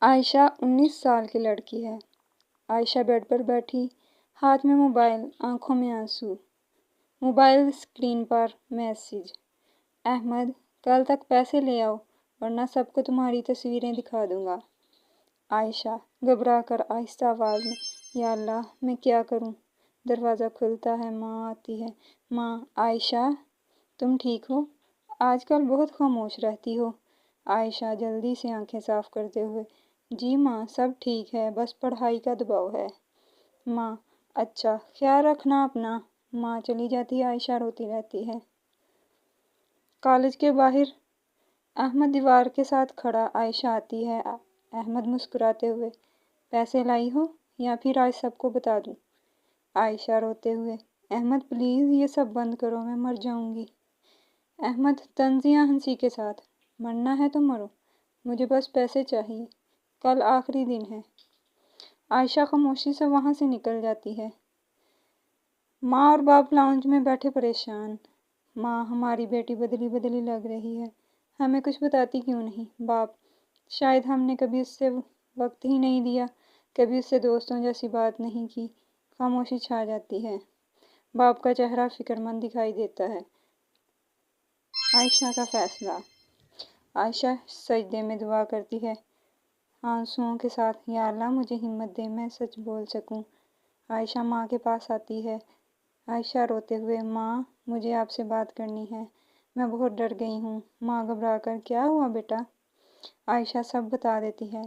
عائشہ 19 سال کی لڑکی ہے۔ عائشہ بیڈ پر بیٹھی، ہاتھ میں موبائل، آنکھوں میں آنسو۔ موبائل اسکرین پر میسج: احمد، کل تک پیسے لے آؤ ورنہ سب کو تمہاری تصویریں دکھا دوں گا۔ عائشہ گھبرا کر آہستہ آواز میں: یا اللہ، میں کیا کروں؟ دروازہ کھلتا ہے، ماں آتی ہے۔ ماں: عائشہ، تم ٹھیک ہو؟ آج کل بہت خاموش رہتی ہو۔ عائشہ جلدی سے آنکھیں صاف کرتے ہوئے: جی ماں، سب ٹھیک ہے، بس پڑھائی کا دباؤ ہے۔ ماں: اچھا، خیال رکھنا اپنا۔ ماں چلی جاتی ہے، عائشہ روتی رہتی ہے۔ کالج کے باہر احمد دیوار کے ساتھ کھڑا، عائشہ آتی ہے۔ احمد مسکراتے ہوئے: پیسے لائی ہو یا پھر آج سب کو بتا دوں؟ عائشہ روتے ہوئے: احمد پلیز یہ سب بند کرو، میں مر جاؤں گی۔ احمد طنزیہ ہنسی کے ساتھ: مرنا ہے تو مرو، مجھے بس پیسے چاہیے، کل آخری دن ہے۔ عائشہ خاموشی سے وہاں سے نکل جاتی ہے۔ ماں اور باپ لاؤنج میں بیٹھے پریشان۔ ماں: ہماری بیٹی بدلی بدلی لگ رہی ہے، ہمیں کچھ بتاتی کیوں نہیں؟ باپ: شاید ہم نے کبھی اس سے وقت ہی نہیں دیا، کبھی اس سے دوستوں جیسی بات نہیں کی۔ خاموشی چھا جاتی ہے۔ باپ کا چہرہ فکرمند دکھائی دیتا ہے۔ عائشہ کا فیصلہ: عائشہ سجدے میں دعا کرتی ہے، آنسوؤں کے ساتھ: یا اللہ، مجھے ہمت دے، میں سچ بول سکوں۔ عائشہ ماں کے پاس آتی ہے۔ عائشہ روتے ہوئے: ماں، مجھے آپ سے بات کرنی ہے، میں بہت ڈر گئی ہوں۔ ماں گھبرا کر: کیا ہوا بیٹا؟ عائشہ سب بتا دیتی ہے۔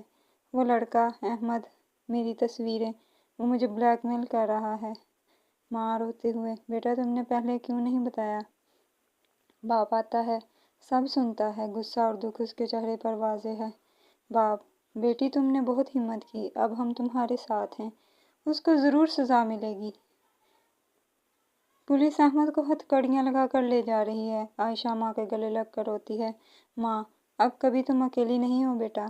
وہ لڑکا احمد، میری تصویریں، وہ مجھے بلیک میل کر رہا ہے۔ ماں روتے ہوئے: بیٹا تم نے پہلے کیوں نہیں بتایا؟ باپ آتا ہے، سب سنتا ہے، غصہ اور دکھ اس کے چہرے پر واضح ہے۔ باپ: بیٹی تم نے بہت ہمت کی، اب ہم تمہارے ساتھ ہیں، اس کو ضرور سزا ملے گی۔ پولیس احمد کو ہتھکڑیاں لگا کر لے جا رہی ہے۔ عائشہ ماں کے گلے لگ کر روتی ہے۔ ماں: اب کبھی تم اکیلی نہیں ہو بیٹا۔